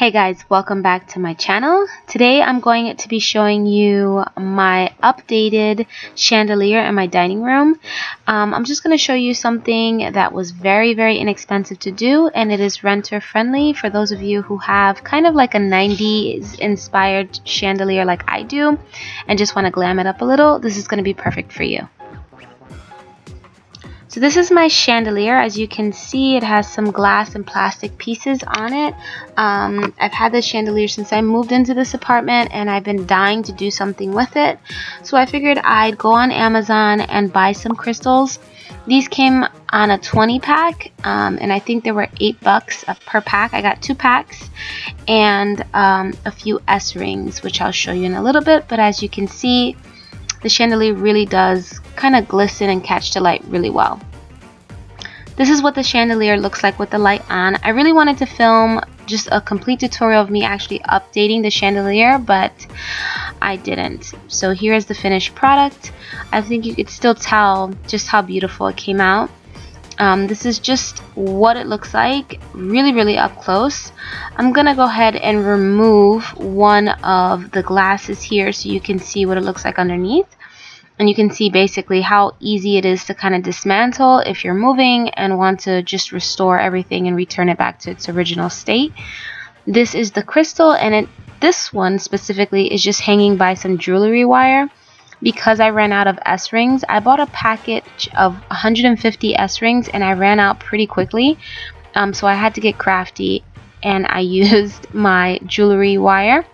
Hey guys, welcome back to my channel. Today I'm going to be showing you my updated chandelier in my dining room. I'm just going to show you something that was very inexpensive to do, and it is renter friendly for those of you who have kind of like a 90s inspired chandelier like I do and just want to glam it up a little. This is going to be perfect for you. So this is my chandelier. As you can see, it has some glass and plastic pieces on it. I've had this chandelier since I moved into this apartment, and I've been dying to do something with it. So I figured I'd go on Amazon and buy some crystals. These came on a 20 pack, and I think there were $8 per pack. I got 2 packs and a few S rings, which I'll show you in a little bit. But as you can see, the chandelier really does kind of glisten and catch the light really well. This is what the chandelier looks like with the light on. I really wanted to film just a complete tutorial of me actually updating the chandelier, but I didn't. So here is the finished product. I think you could still tell just how beautiful it came out. This is just what it looks like, really up close. I'm gonna go ahead and remove one of the glasses here so you can see what it looks like underneath, and you can see basically how easy it is to kind of dismantle if you're moving and want to just restore everything and return it back to its original state. This is the crystal, and this one specifically is just hanging by some jewelry wire. Because I ran out of S rings, I bought a package of 150 S rings and I ran out pretty quickly. So I had to get crafty, and I used my jewelry wire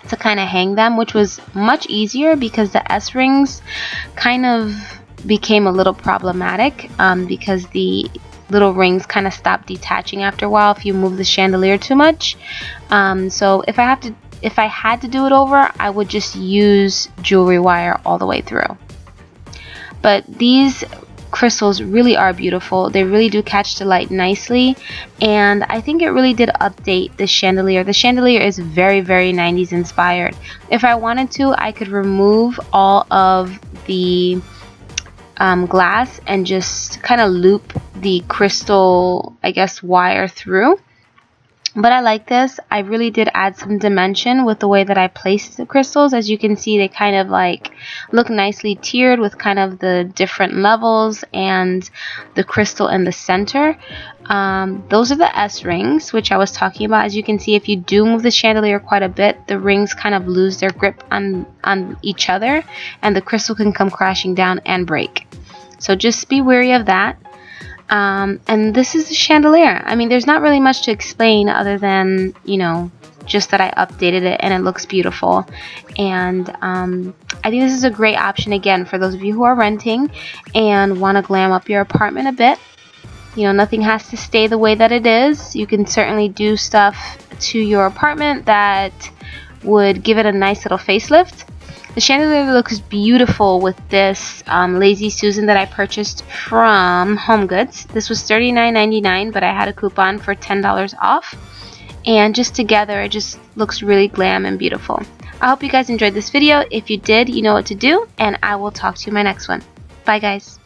to kind of hang them, which was much easier because the S rings kind of became a little problematic because the little rings kind of stopped detaching after a while if you move the chandelier too much. So if I had to do it over, I would just use jewelry wire all the way through. But these crystals really are beautiful. They really do catch the light nicely, and I think it really did update the chandelier. The chandelier is very 90s inspired. If I wanted to, I could remove all of the glass and just kind of loop the crystal, I guess, wire through. But I like this. I really did add some dimension with the way that I placed the crystals. As you can see, they kind of like look nicely tiered with kind of the different levels and the crystal in the center. Those are the S rings, which I was talking about. As you can see, if you do move the chandelier quite a bit, the rings kind of lose their grip on each other, and the crystal can come crashing down and break. So just be wary of that. And this is the chandelier. I mean, there's not really much to explain other than, you know, just that I updated it and it looks beautiful. And I think this is a great option, again, for those of you who are renting and want to glam up your apartment a bit. You know, nothing has to stay the way that it is. You can certainly do stuff to your apartment that would give it a nice little facelift. The chandelier looks beautiful with this Lazy Susan that I purchased from HomeGoods. This was $39.99, but I had a coupon for $10 off. And just together, it just looks really glam and beautiful. I hope you guys enjoyed this video. If you did, you know what to do, and I will talk to you in my next one. Bye, guys.